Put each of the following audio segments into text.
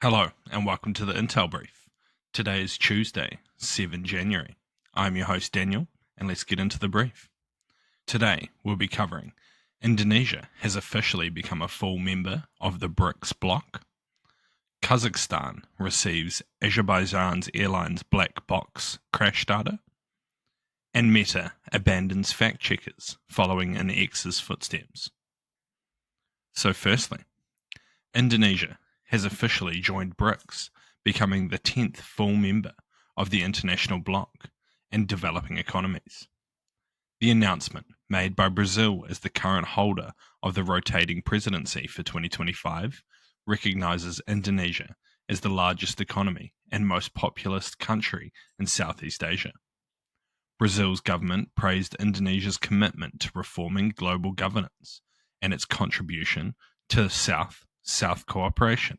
Hello and welcome to the Intel Brief. Today is Tuesday, 7 January. I'm your host Daniel and let's get into the brief. Today we'll be covering Indonesia has officially become a full member of the BRICS bloc. Kazakhstan receives Azerbaijan Airlines black box crash data. And Meta abandons fact checkers following in X's footsteps. So firstly, Indonesia has officially joined BRICS, becoming the 10th full member of the international bloc and developing economies. The announcement, made by Brazil as the current holder of the rotating presidency for 2025, recognizes Indonesia as the largest economy and most populous country in Southeast Asia. Brazil's government praised Indonesia's commitment to reforming global governance and its contribution to South-South cooperation.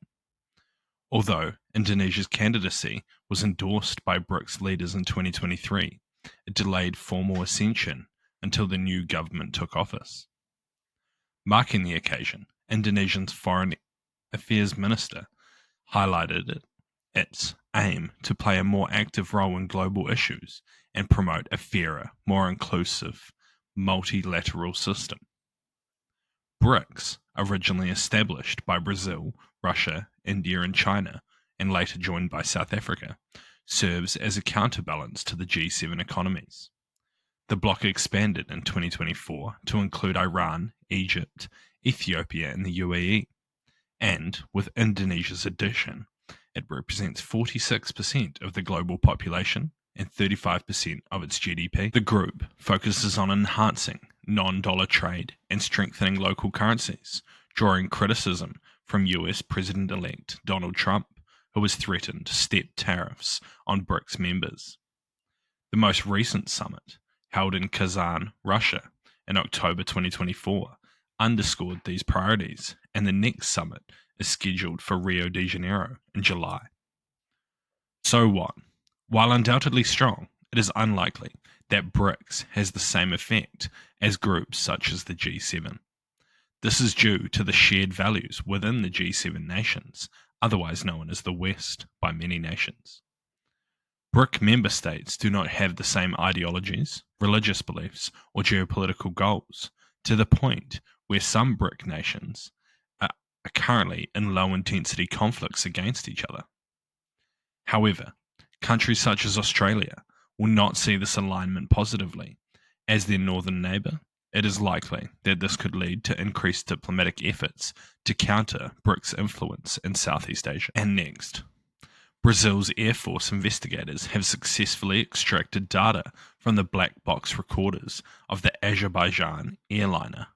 Although Indonesia's candidacy was endorsed by BRICS leaders in 2023, it delayed formal ascension until the new government took office. Marking the occasion, Indonesia's Foreign Affairs Minister highlighted its aim to play a more active role in global issues and promote a fairer, more inclusive, multilateral system. BRICS, originally established by Brazil, Russia, India and China, and later joined by South Africa, serves as a counterbalance to the G7 economies. The bloc expanded in 2024 to include Iran, Egypt, Ethiopia and the UAE, and with Indonesia's addition, it represents 46% of the global population and 35% of its GDP. The group focuses on enhancing non-dollar trade and strengthening local currencies, drawing criticism from US President-elect Donald Trump, who has threatened to step tariffs on BRICS members. The most recent summit, held in Kazan, Russia, in October 2024, underscored these priorities, and the next summit is scheduled for Rio de Janeiro in July. So what? While undoubtedly strong, it is unlikely that BRICS has the same effect as groups such as the G7. This is due to the shared values within the G7 nations, otherwise known as the West by many nations. BRIC member states do not have the same ideologies, religious beliefs, or geopolitical goals, to the point where some BRIC nations are currently in low-intensity conflicts against each other. However, countries such as Australia will not see this alignment positively. As their northern neighbour, it is likely that this could lead to increased diplomatic efforts to counter BRICS' influence in Southeast Asia. And next, Brazil's Air Force investigators have successfully extracted data from the black box recorders of the Azerbaijan airliner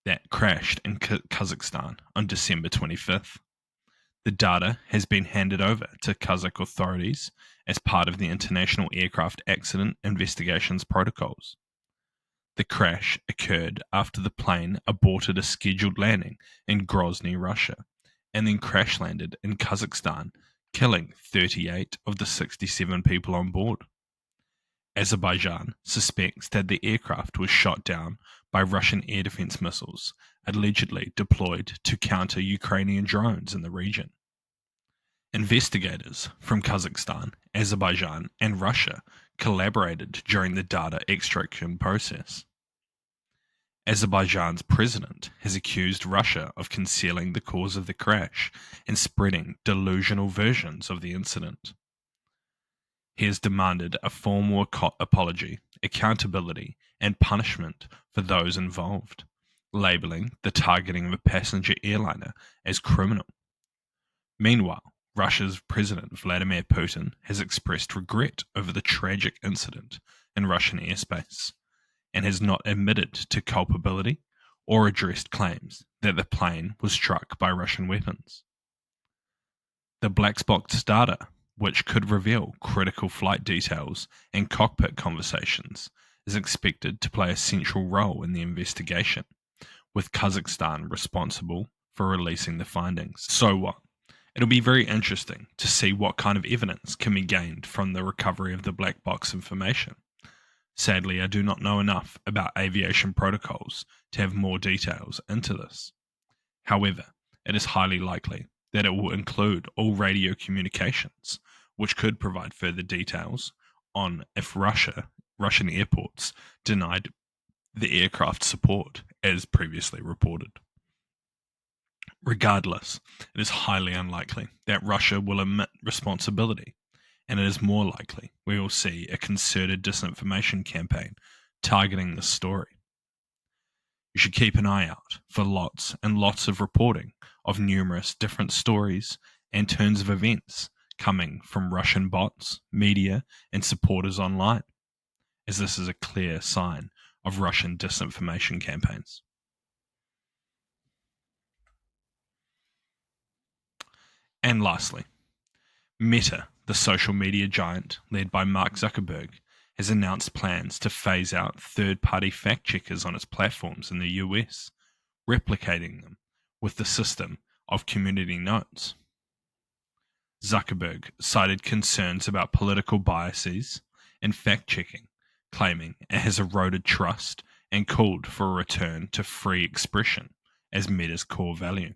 that crashed in Kazakhstan on December 25th. The data has been handed over to Kazakh authorities as part of the International Aircraft Accident Investigations Protocols. The crash occurred after the plane aborted a scheduled landing in Grozny, Russia, and then crash landed in Kazakhstan, killing 38 of the 67 people on board. Azerbaijan suspects that the aircraft was shot down by Russian air defense missiles, allegedly deployed to counter Ukrainian drones in the region. Investigators from Kazakhstan, Azerbaijan, and Russia collaborated during the data extraction process. Azerbaijan's president has accused Russia of concealing the cause of the crash and spreading delusional versions of the incident. He has demanded a formal apology, accountability, and punishment for those involved, labeling the targeting of a passenger airliner as criminal. Meanwhile, Russia's President Vladimir Putin has expressed regret over the tragic incident in Russian airspace and has not admitted to culpability or addressed claims that the plane was struck by Russian weapons. The black box data, which could reveal critical flight details and cockpit conversations, is expected to play a central role in the investigation, with Kazakhstan responsible for releasing the findings. So what? It'll be very interesting to see what kind of evidence can be gained from the recovery of the black box information. Sadly, I do not know enough about aviation protocols to have more details into this. However, it is highly likely that it will include all radio communications, which could provide further details on if Russian airports denied the aircraft support as previously reported. Regardless, it is highly unlikely that Russia will admit responsibility, and it is more likely we will see a concerted disinformation campaign targeting this story. You should keep an eye out for lots and lots of reporting of numerous different stories and turns of events coming from Russian bots, media, and supporters online, as this is a clear sign of Russian disinformation campaigns. And lastly, Meta, the social media giant led by Mark Zuckerberg, has announced plans to phase out third-party fact-checkers on its platforms in the US, replicating them with the system of community notes. Zuckerberg cited concerns about political biases and fact-checking, claiming it has eroded trust and called for a return to free expression as Meta's core value.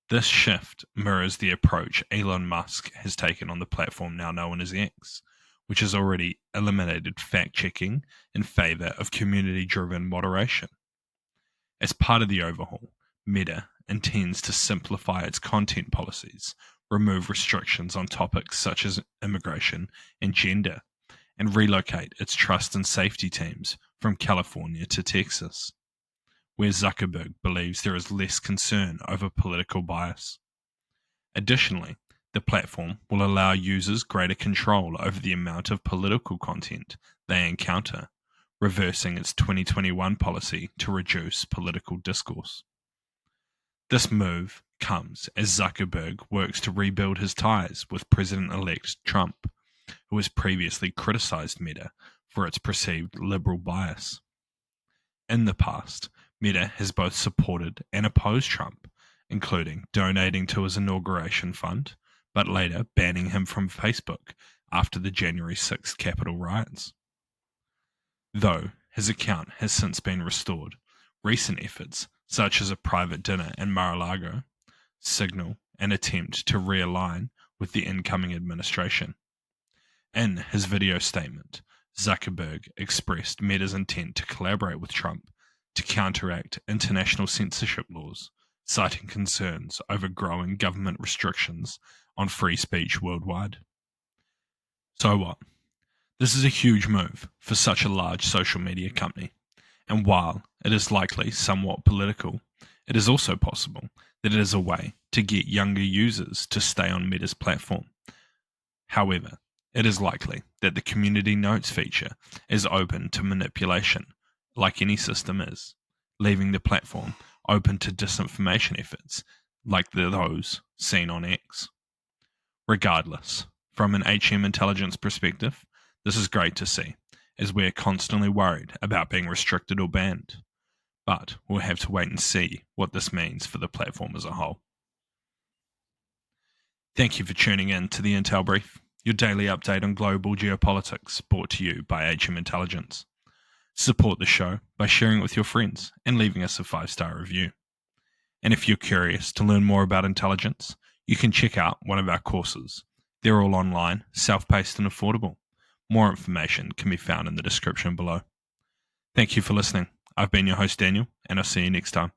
This shift mirrors the approach Elon Musk has taken on the platform now known as X, which has already eliminated fact-checking in favor of community-driven moderation. As part of the overhaul, Meta intends to simplify its content policies, remove restrictions on topics such as immigration and gender, and relocate its trust and safety teams from California to Texas, where Zuckerberg believes there is less concern over political bias. Additionally, the platform will allow users greater control over the amount of political content they encounter, reversing its 2021 policy to reduce political discourse. This move comes as Zuckerberg works to rebuild his ties with President-elect Trump, who has previously criticized Meta for its perceived liberal bias. In the past, Meta has both supported and opposed Trump, including donating to his inauguration fund, but later banning him from Facebook after the January 6th Capitol riots. Though his account has since been restored, recent efforts, such as a private dinner in Mar-a-Lago, signal an attempt to realign with the incoming administration. In his video statement, Zuckerberg expressed Meta's intent to collaborate with Trump to counteract international censorship laws, citing concerns over growing government restrictions on free speech worldwide. So what? This is a huge move for such a large social media company, and while it is likely somewhat political, it is also possible that it is a way to get younger users to stay on Meta's platform. However, it is likely that the community notes feature is open to manipulation, like any system is, leaving the platform open to disinformation efforts like those seen on X. Regardless, from an HM intelligence perspective, this is great to see, as we're constantly worried about being restricted or banned. But we'll have to wait and see what this means for the platform as a whole. Thank you for tuning in to the Intel Brief, your daily update on global geopolitics, brought to you by HM Intelligence. Support the show by sharing it with your friends and leaving us a 5-star review. And if you're curious to learn more about intelligence, you can check out one of our courses. They're all online, self-paced and affordable. More information can be found in the description below. Thank you for listening. I've been your host, Daniel, and I'll see you next time.